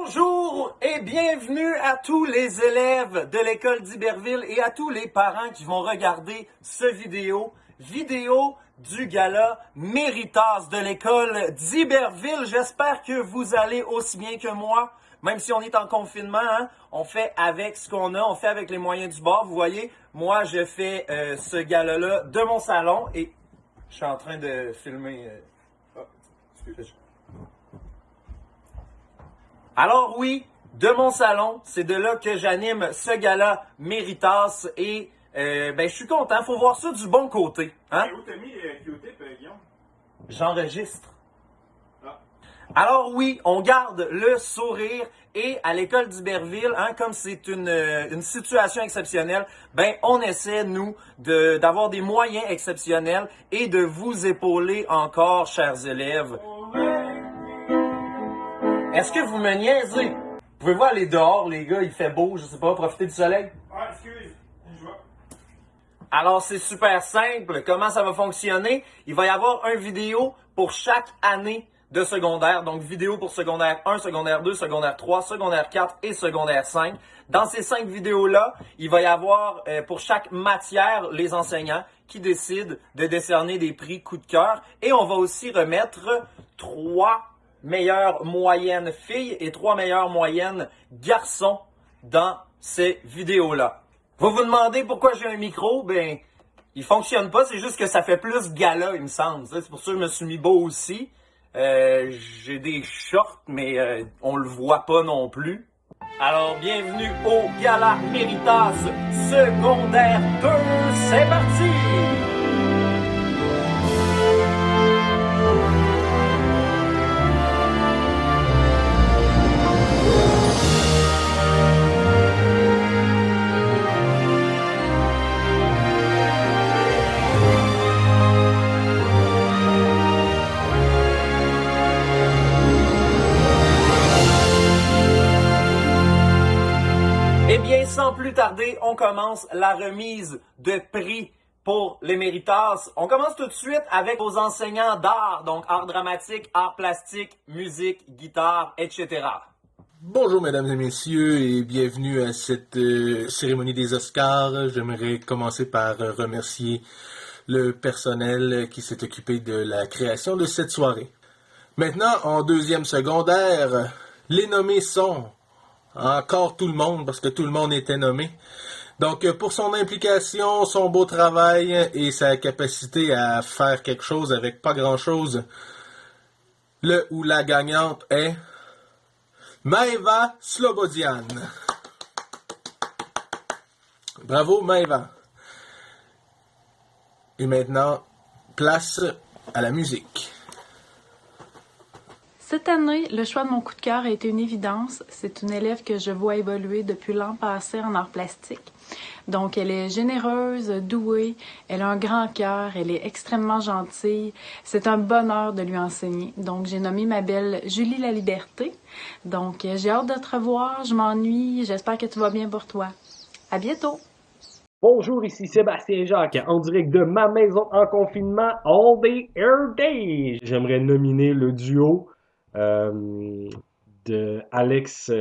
Bonjour et bienvenue à tous les élèves de l'école d'Iberville et à tous les parents qui vont regarder ce vidéo du gala Méritas de l'école d'Iberville. J'espère que vous allez aussi bien que moi, même si on est en confinement, hein, on fait avec ce qu'on a, on fait avec les moyens du bord. Vous voyez, moi je fais ce gala-là de mon salon et je suis en train de filmer... Alors oui, de mon salon, c'est de là que j'anime ce gala Méritas et je suis content, faut voir ça du bon côté. Hein? Où t'as mis Q-tip, Guillaume? J'enregistre. Ah. Alors oui, on garde le sourire et à l'école d'Iberville, hein, comme c'est une situation exceptionnelle, on essaie, nous, d'avoir des moyens exceptionnels et de vous épauler encore, chers élèves. Est-ce que vous me niaisez? Pouvez-vous aller dehors, les gars, il fait beau, je sais pas, profiter du soleil? Ah, excuse, je vois. Alors, c'est super simple. Comment ça va fonctionner? Il va y avoir une vidéo pour chaque année de secondaire. Donc, vidéo pour secondaire 1, secondaire 2, secondaire 3, secondaire 4 et secondaire 5. Dans ces 5 vidéos-là, il va y avoir pour chaque matière les enseignants qui décident de décerner des prix coup de cœur. Et on va aussi remettre 3 meilleures moyennes filles et 3 meilleures moyennes garçons dans ces vidéos-là. Vous vous demandez pourquoi j'ai un micro? Il fonctionne pas, c'est juste que ça fait plus gala, il me semble. C'est pour ça que je me suis mis beau aussi. J'ai des shorts, mais on le voit pas non plus. Alors, bienvenue au Gala Méritas secondaire 2, c'est parti! Eh bien, sans plus tarder, on commence la remise de prix pour les Méritas. On commence tout de suite avec vos enseignants d'art, donc art dramatique, art plastique, musique, guitare, etc. Bonjour mesdames et messieurs et bienvenue à cette cérémonie des Oscars. J'aimerais commencer par remercier le personnel qui s'est occupé de la création de cette soirée. Maintenant, en deuxième secondaire, les nommés sont encore tout le monde, parce que tout le monde était nommé. Donc, pour son implication, son beau travail et sa capacité à faire quelque chose avec pas grand-chose, le ou la gagnante est Maëva Slobodian. Bravo, Maëva. Et maintenant, place à la musique. Cette année, le choix de mon coup de cœur a été une évidence. C'est une élève que je vois évoluer depuis l'an passé en art plastique. Donc, elle est généreuse, douée, elle a un grand cœur, elle est extrêmement gentille. C'est un bonheur de lui enseigner. Donc, j'ai nommé ma belle Julie Laliberté. Donc, j'ai hâte de te revoir, je m'ennuie, j'espère que tout va bien pour toi. À bientôt! Bonjour, ici Sébastien Jacques, en direct de ma maison en confinement, All Day Air Day. J'aimerais nominer le duo de Alex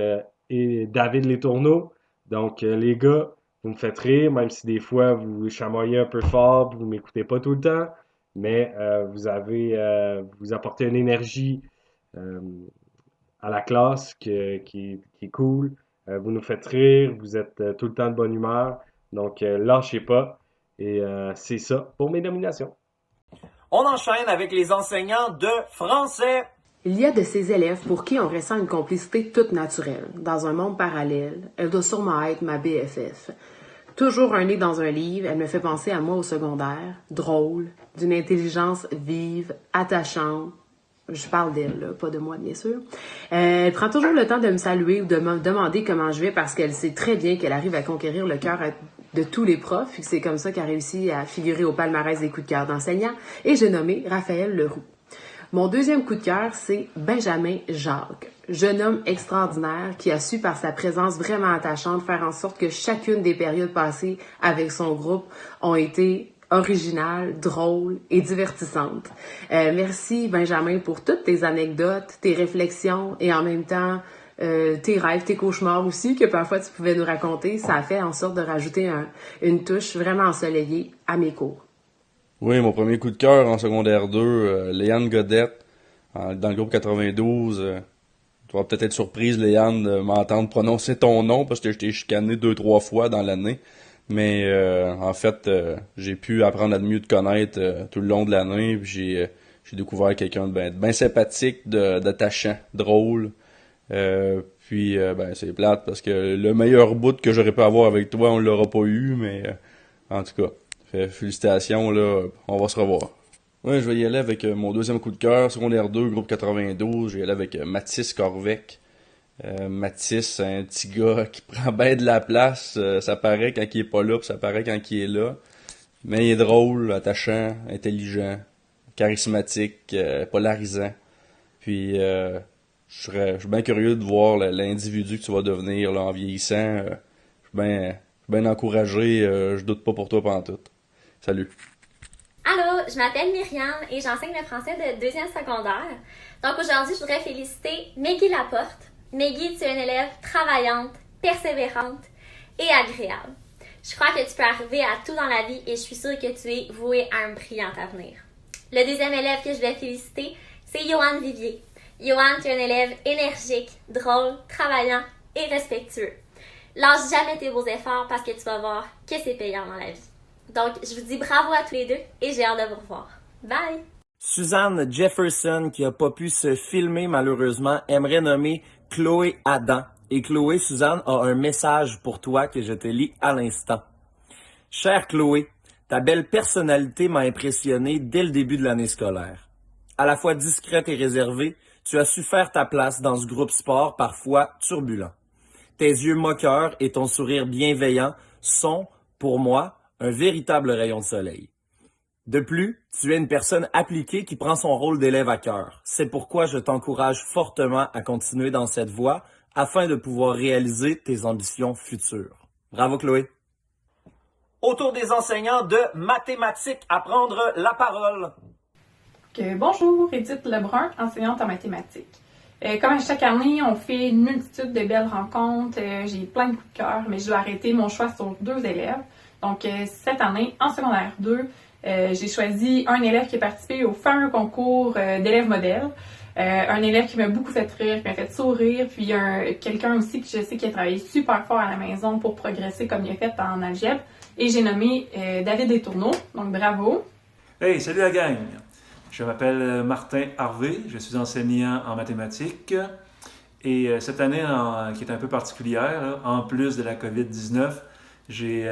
et David Letourneau. Donc, les gars, vous me faites rire, même si des fois vous chamoyez un peu fort, vous m'écoutez pas tout le temps, mais vous apportez une énergie à la classe qui est cool. Vous nous faites rire, vous êtes tout le temps de bonne humeur. Donc, lâchez pas. Et c'est ça pour mes nominations. On enchaîne avec les enseignants de français. Il y a de ces élèves pour qui on ressent une complicité toute naturelle. Dans un monde parallèle, elle doit sûrement être ma BFF. Toujours un nez dans un livre, elle me fait penser à moi au secondaire. Drôle, d'une intelligence vive, attachante. Je parle d'elle, là, pas de moi, bien sûr. Elle prend toujours le temps de me saluer ou de me demander comment je vais parce qu'elle sait très bien qu'elle arrive à conquérir le cœur de tous les profs. C'est comme ça qu'elle a réussi à figurer au palmarès des coups de cœur d'enseignants. Et j'ai nommé Raphaël Leroux. Mon deuxième coup de cœur, c'est Benjamin Jacques. Jeune homme extraordinaire qui a su, par sa présence vraiment attachante, faire en sorte que chacune des périodes passées avec son groupe ont été originales, drôles et divertissantes. Merci Benjamin pour toutes tes anecdotes, tes réflexions et en même temps tes rêves, tes cauchemars aussi, que parfois tu pouvais nous raconter. Ça a fait en sorte de rajouter une touche vraiment ensoleillée à mes cours. Oui, mon premier coup de cœur en secondaire 2, Léane Godette, dans le groupe 92. Tu vas peut-être être surprise, Léane, de m'entendre prononcer ton nom parce que je t'ai chicané 2-3 fois dans l'année. Mais en fait, j'ai pu apprendre à mieux te connaître tout le long de l'année. Puis j'ai découvert quelqu'un de bien sympathique, d'attachant, drôle. C'est plate parce que le meilleur bout que j'aurais pu avoir avec toi, on l'aura pas eu, mais en tout cas. Félicitations, là, on va se revoir. Ouais, je vais y aller avec mon deuxième coup de cœur, secondaire 2, groupe 92. Je vais y aller avec Mathis Corvec. Mathis, un petit gars qui prend bien de la place. Ça paraît quand il est pas là, puis ça paraît quand il est là. Mais il est drôle, attachant, intelligent, charismatique, polarisant. Puis je suis bien curieux de voir l'individu que tu vas devenir là, en vieillissant. Je suis bien encouragé, je doute pas pour toi pantoute. Salut. Allô, je m'appelle Myriam et j'enseigne le français de 2e secondaire. Donc aujourd'hui, je voudrais féliciter Meggy Laporte. Meggy, tu es une élève travaillante, persévérante et agréable. Je crois que tu peux arriver à tout dans la vie et je suis sûre que tu es vouée à un brillant avenir. Le deuxième élève que je vais féliciter, c'est Johan Vivier. Johan, tu es un élève énergique, drôle, travaillant et respectueux. Lâche jamais tes beaux efforts parce que tu vas voir que c'est payant dans la vie. Donc, je vous dis bravo à tous les deux et j'ai hâte de vous revoir. Bye! Suzanne Jefferson, qui a pas pu se filmer malheureusement, aimerait nommer Chloé Adam. Et Chloé, Suzanne, a un message pour toi que je te lis à l'instant. Chère Chloé, ta belle personnalité m'a impressionné dès le début de l'année scolaire. À la fois discrète et réservée, tu as su faire ta place dans ce groupe sport parfois turbulent. Tes yeux moqueurs et ton sourire bienveillant sont, pour moi, un véritable rayon de soleil. De plus, tu es une personne appliquée qui prend son rôle d'élève à cœur. C'est pourquoi je t'encourage fortement à continuer dans cette voie afin de pouvoir réaliser tes ambitions futures. Bravo Chloé! Autour des enseignants de mathématiques, à prendre la parole. Bonjour, Edith Lebrun, enseignante en mathématiques. Comme à chaque année, on fait une multitude de belles rencontres. J'ai plein de coups de cœur, mais je dois arrêter mon choix sur 2 élèves. Donc, cette année, en secondaire 2, j'ai choisi un élève qui a participé au fameux concours d'élèves modèles. Un élève qui m'a beaucoup fait rire, qui m'a fait sourire, puis quelqu'un aussi que je sais qui a travaillé super fort à la maison pour progresser comme il a fait en algèbre. Et j'ai nommé David Détourneau, donc bravo. Hey, salut la gang! Je m'appelle Martin Harvey, je suis enseignant en mathématiques. Et cette année, qui est un peu particulière, là, en plus de la COVID-19, j'ai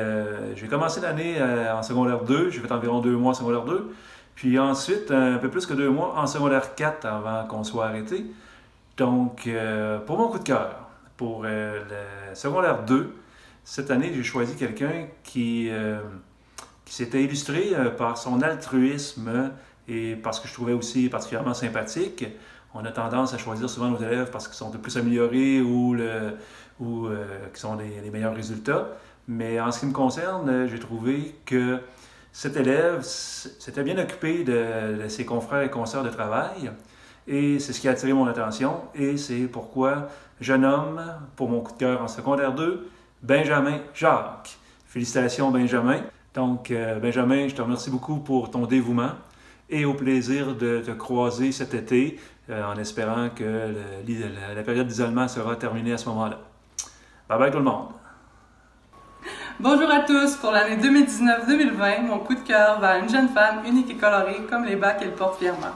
commencé l'année en secondaire 2, j'ai fait environ 2 mois en secondaire 2, puis ensuite un peu plus que 2 mois en secondaire 4 avant qu'on soit arrêté. Donc, pour mon coup de cœur, pour le secondaire 2, cette année, j'ai choisi quelqu'un qui s'était illustré par son altruisme et parce que je trouvais aussi particulièrement sympathique. On a tendance à choisir souvent nos élèves parce qu'ils sont le plus améliorés ou qu'ils ont les meilleurs résultats. Mais en ce qui me concerne, j'ai trouvé que cet élève s'était bien occupé de ses confrères et consoeurs de travail. Et c'est ce qui a attiré mon attention. Et c'est pourquoi je nomme, pour mon coup de cœur en secondaire 2, Benjamin Jacques. Félicitations, Benjamin. Donc, Benjamin, je te remercie beaucoup pour ton dévouement et au plaisir de te croiser cet été, en espérant que la période d'isolement sera terminée à ce moment-là. Bye bye tout le monde! Bonjour à tous! Pour l'année 2019-2020, mon coup de cœur va à une jeune femme unique et colorée comme les bas qu'elle porte fièrement.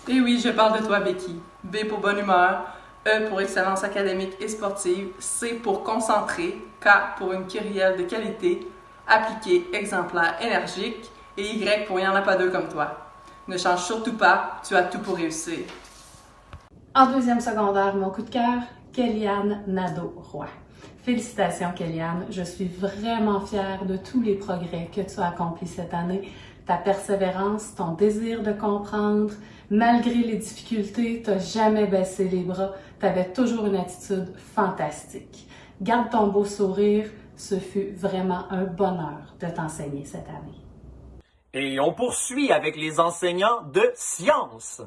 Et oui, je parle de toi, Becky. B pour bonne humeur, E pour excellence académique et sportive, C pour concentré, K pour une kyrielle de qualité, appliquée, exemplaire, énergique, et Y pour il n'y en a pas deux comme toi. Ne change surtout pas, tu as tout pour réussir. En 2e secondaire, mon coup de cœur, Kéliane Nadeau-Roy. Félicitations, Kéliane. Je suis vraiment fière de tous les progrès que tu as accomplis cette année. Ta persévérance, ton désir de comprendre, malgré les difficultés, tu n'as jamais baissé les bras. Tu avais toujours une attitude fantastique. Garde ton beau sourire. Ce fut vraiment un bonheur de t'enseigner cette année. Et on poursuit avec les enseignants de sciences.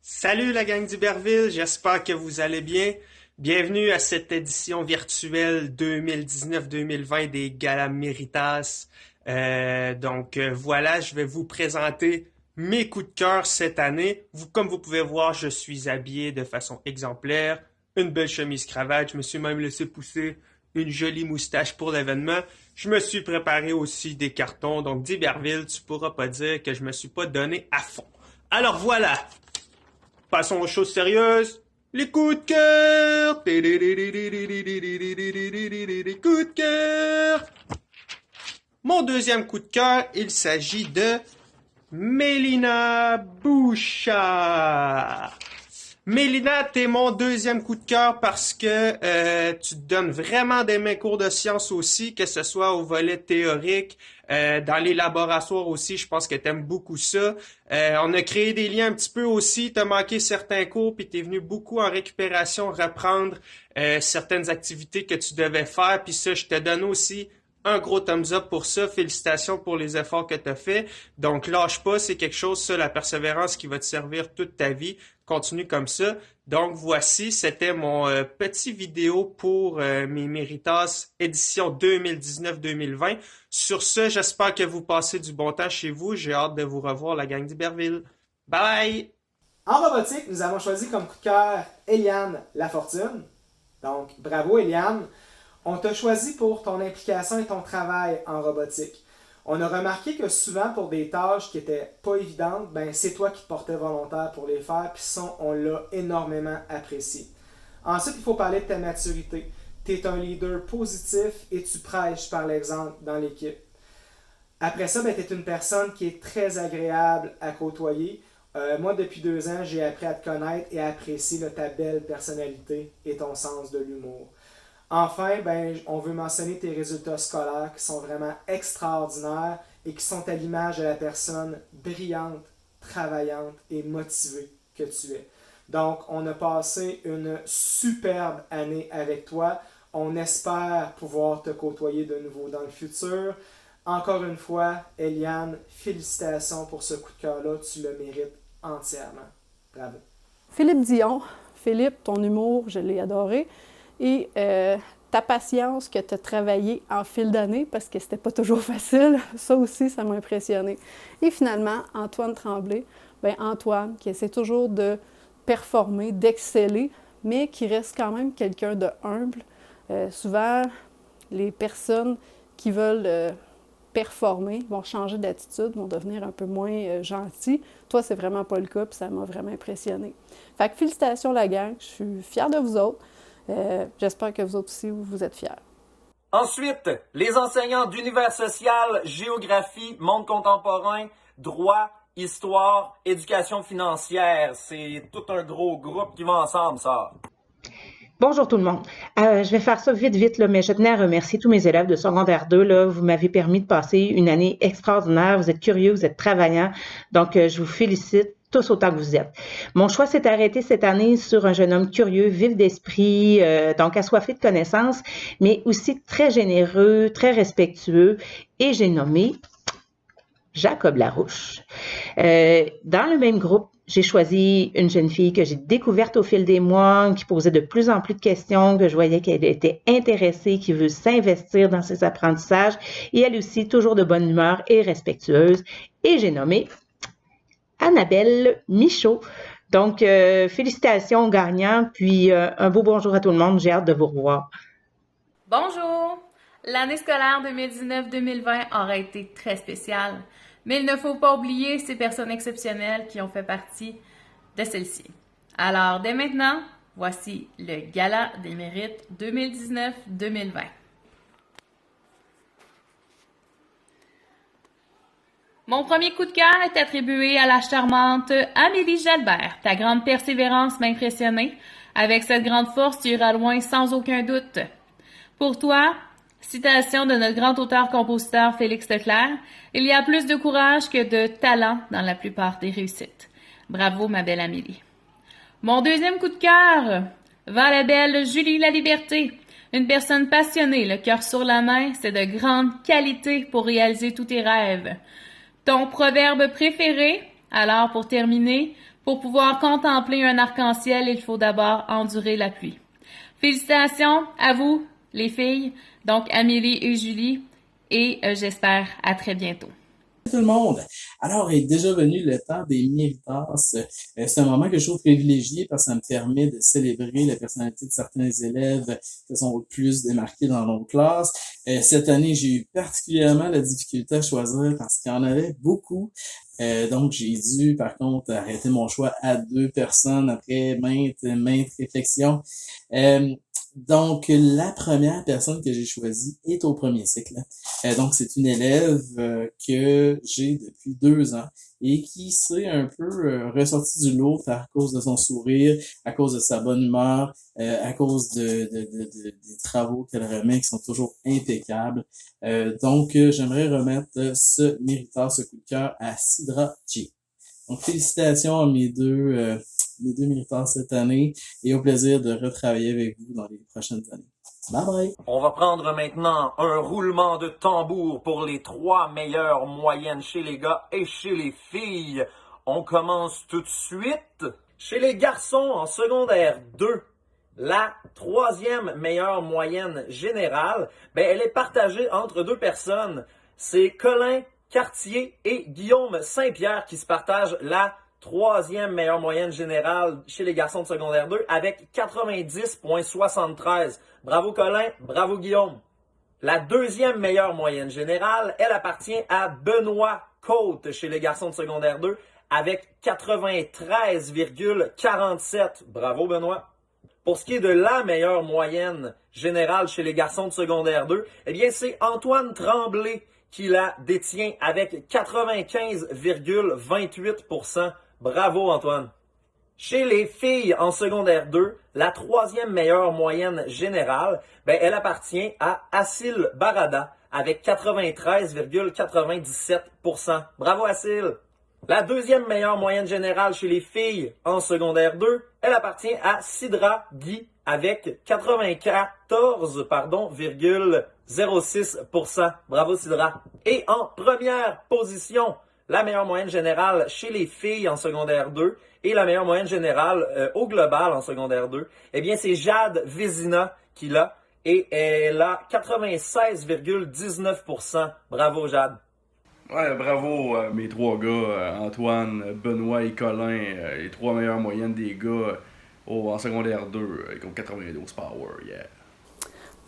Salut la gang d'Iberville, j'espère que vous allez bien. Bienvenue à cette édition virtuelle 2019-2020 des Galas Méritas. Voilà, je vais vous présenter mes coups de cœur cette année. Comme vous pouvez voir, je suis habillé de façon exemplaire. Une belle chemise cravate, je me suis même laissé pousser une jolie moustache pour l'événement. Je me suis préparé aussi des cartons, donc d'Iberville, tu pourras pas dire que je me suis pas donné à fond. Alors voilà, passons aux choses sérieuses. Les coups de cœur. Les coups de cœur. Mon deuxième coup de cœur, il s'agit de Mélina Bouchard. Mélina, t'es mon deuxième coup de cœur parce que tu te donnes vraiment des mains cours de sciences aussi, que ce soit au volet théorique, dans les laboratoires aussi, je pense que t'aimes beaucoup ça. On a créé des liens un petit peu aussi, t'as manqué certains cours, puis t'es venu beaucoup en récupération reprendre certaines activités que tu devais faire, puis ça, je te donne aussi un gros thumbs up pour ça. Félicitations pour les efforts que tu as fait. Donc, lâche pas, c'est quelque chose, ça, la persévérance qui va te servir toute ta vie. Continue comme ça. Donc, voici, c'était mon petit vidéo pour mes Méritas édition 2019-2020. Sur ce, j'espère que vous passez du bon temps chez vous. J'ai hâte de vous revoir, la gang d'Iberville. Bye! En robotique, nous avons choisi comme coup de cœur Eliane Lafortune. Donc, bravo Eliane! On t'a choisi pour ton implication et ton travail en robotique. On a remarqué que souvent, pour des tâches qui n'étaient pas évidentes, c'est toi qui te portais volontaire pour les faire, puis ça, on l'a énormément apprécié. Ensuite, il faut parler de ta maturité. Tu es un leader positif et tu prêches par l'exemple dans l'équipe. Après ça, tu es une personne qui est très agréable à côtoyer. Moi, depuis 2 ans, j'ai appris à te connaître et à apprécier ta belle personnalité et ton sens de l'humour. Enfin, on veut mentionner tes résultats scolaires qui sont vraiment extraordinaires et qui sont à l'image de la personne brillante, travaillante et motivée que tu es. Donc, on a passé une superbe année avec toi. On espère pouvoir te côtoyer de nouveau dans le futur. Encore une fois, Eliane, félicitations pour ce coup de cœur-là. Tu le mérites entièrement. Bravo. Philippe Dion. Philippe, ton humour, je l'ai adoré. Et ta patience que tu as travaillé en fil d'année, parce que c'était pas toujours facile, ça aussi, ça m'a impressionné. Et finalement, Antoine Tremblay, Antoine, qui essaie toujours de performer, d'exceller, mais qui reste quand même quelqu'un de humble. Souvent, les personnes qui veulent performer vont changer d'attitude, vont devenir un peu moins gentils. Toi, c'est vraiment pas le cas, puis ça m'a vraiment impressionné. Fait que félicitations la gang, je suis fière de vous autres. J'espère que vous autres aussi, vous êtes fiers. Ensuite, les enseignants d'univers social, géographie, monde contemporain, droit, histoire, éducation financière. C'est tout un gros groupe qui va ensemble, ça. Bonjour tout le monde. Je vais faire ça vite, là, mais je tenais à remercier tous mes élèves de secondaire 2. Là. Vous m'avez permis de passer une année extraordinaire. Vous êtes curieux, vous êtes travaillants. Donc, je vous félicite tous autant que vous êtes. Mon choix s'est arrêté cette année sur un jeune homme curieux, vif d'esprit, donc assoiffé de connaissances, mais aussi très généreux, très respectueux, et j'ai nommé Jacob Larouche. Dans le même groupe, j'ai choisi une jeune fille que j'ai découverte au fil des mois, qui posait de plus en plus de questions, que je voyais qu'elle était intéressée, qui veut s'investir dans ses apprentissages, et elle aussi, toujours de bonne humeur et respectueuse, et j'ai nommé Annabelle Michaud. Donc, félicitations aux gagnants, puis un beau bonjour à tout le monde. J'ai hâte de vous revoir. Bonjour! L'année scolaire 2019-2020 aura été très spéciale, mais il ne faut pas oublier ces personnes exceptionnelles qui ont fait partie de celle-ci. Alors, dès maintenant, voici le Gala des mérites 2019-2020. Mon premier coup de cœur est attribué à la charmante Amélie Jalbert. Ta grande persévérance m'a impressionnée. Avec cette grande force, tu iras loin sans aucun doute. Pour toi, citation de notre grand auteur-compositeur Félix Leclerc, il y a plus de courage que de talent dans la plupart des réussites. Bravo, ma belle Amélie. Mon deuxième coup de cœur va à la belle Julie Laliberté. Une personne passionnée, le cœur sur la main, c'est de grande qualité pour réaliser tous tes rêves. Ton proverbe préféré, alors pour terminer, Pour pouvoir contempler un arc-en-ciel, il faut d'abord endurer la pluie. Félicitations à vous, les filles, donc Amélie et Julie, et j'espère à très bientôt. Tout le monde. Alors, est déjà venu le temps des méritas. C'est un moment que je trouve privilégié parce que ça me permet de célébrer la personnalité de certains élèves qui sont le plus démarqués dans nos classes. Cette année, j'ai eu particulièrement la difficulté à choisir parce qu'il y en avait beaucoup. Donc, j'ai dû, par contre, arrêter mon choix à 2 personnes après maintes réflexions. Donc, la première personne que j'ai choisie est au premier cycle. Donc, c'est une élève que j'ai depuis 2 ans et qui s'est un peu ressortie du lot à cause de son sourire, à cause de sa bonne humeur, à cause des travaux qu'elle remet qui sont toujours impeccables. Donc, j'aimerais remettre ce méritoire, ce coup de cœur à Sidra G. Donc, félicitations à mes deux méritants cette année et au plaisir de retravailler avec vous dans les prochaines années. Bye bye! On va prendre maintenant un roulement de tambour pour les 3 meilleures moyennes chez les gars et chez les filles. On commence tout de suite. Chez les garçons en secondaire 2, la 3e meilleure moyenne générale, elle est partagée entre 2 personnes. C'est Colin Cartier et Guillaume Saint-Pierre qui se partagent la 3e meilleure moyenne générale chez les garçons de secondaire 2 avec 90,73. Bravo Colin, bravo Guillaume. La 2e meilleure moyenne générale, elle appartient à Benoît Côte chez les garçons de secondaire 2 avec 93,47. Bravo Benoît. Pour ce qui est de la meilleure moyenne générale chez les garçons de secondaire 2, c'est Antoine Tremblay qui la détient avec 95,28%. Bravo Antoine. Chez les filles en secondaire 2, la 3e meilleure moyenne générale, elle appartient à Assil Barada avec 93,97%. Bravo Assil. La 2e meilleure moyenne générale chez les filles en secondaire 2, elle appartient à Sidra Guy avec 94,06%. Bravo Sidra. Et en première position, la meilleure moyenne générale chez les filles en secondaire 2 et la meilleure moyenne générale au global en secondaire 2, c'est Jade Vézina qui l'a et elle a 96,19%. Bravo Jade. Ouais, bravo mes 3 gars, Antoine, Benoît et Colin, les 3 meilleures moyennes des gars en secondaire 2, avec 92 power, yeah.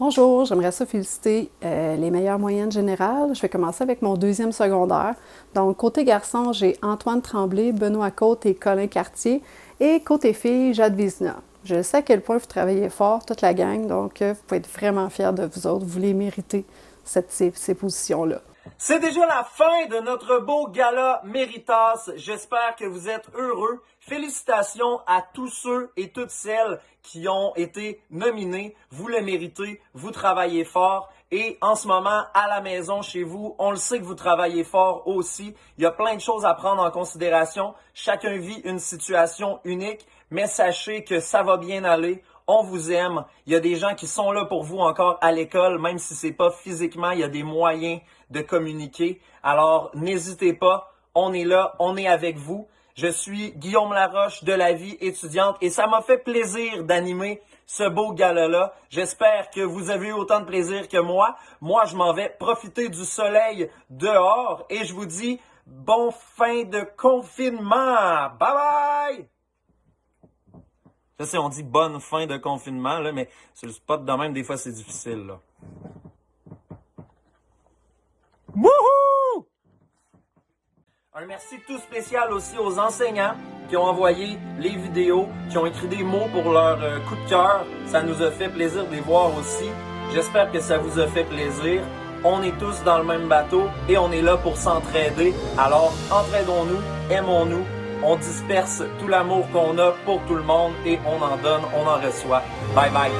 Bonjour, j'aimerais ça féliciter les meilleures moyennes générales. Je vais commencer avec mon 2e secondaire. Donc, côté garçon, j'ai Antoine Tremblay, Benoît Côte et Colin Cartier. Et côté filles, Jade Vézina. Je sais à quel point vous travaillez fort, toute la gang, donc vous pouvez être vraiment fiers de vous autres. Vous les méritez, ces positions-là. C'est déjà la fin de notre beau gala Méritas. J'espère que vous êtes heureux. Félicitations à tous ceux et toutes celles qui ont été nominés. Vous le méritez, vous travaillez fort. Et en ce moment, à la maison, chez vous, on le sait que vous travaillez fort aussi. Il y a plein de choses à prendre en considération. Chacun vit une situation unique, mais sachez que ça va bien aller. On vous aime. Il y a des gens qui sont là pour vous encore à l'école, même si c'est pas physiquement, il y a des moyens de communiquer. Alors, n'hésitez pas. On est là, on est avec vous. Je suis Guillaume Laroche de La Vie étudiante et ça m'a fait plaisir d'animer ce beau gala-là. J'espère que vous avez eu autant de plaisir que moi. Moi, je m'en vais profiter du soleil dehors et je vous dis bon fin de confinement. Bye bye! Je sais, on dit bonne fin de confinement, là, mais sur le spot de même, des fois, c'est difficile, là. Wouhou! Un merci tout spécial aussi aux enseignants qui ont envoyé les vidéos, qui ont écrit des mots pour leur coup de cœur. Ça nous a fait plaisir de les voir aussi. J'espère que ça vous a fait plaisir. On est tous dans le même bateau et on est là pour s'entraider. Alors, entraidons-nous, aimons-nous. On disperse tout l'amour qu'on a pour tout le monde et on en donne, on en reçoit. Bye bye!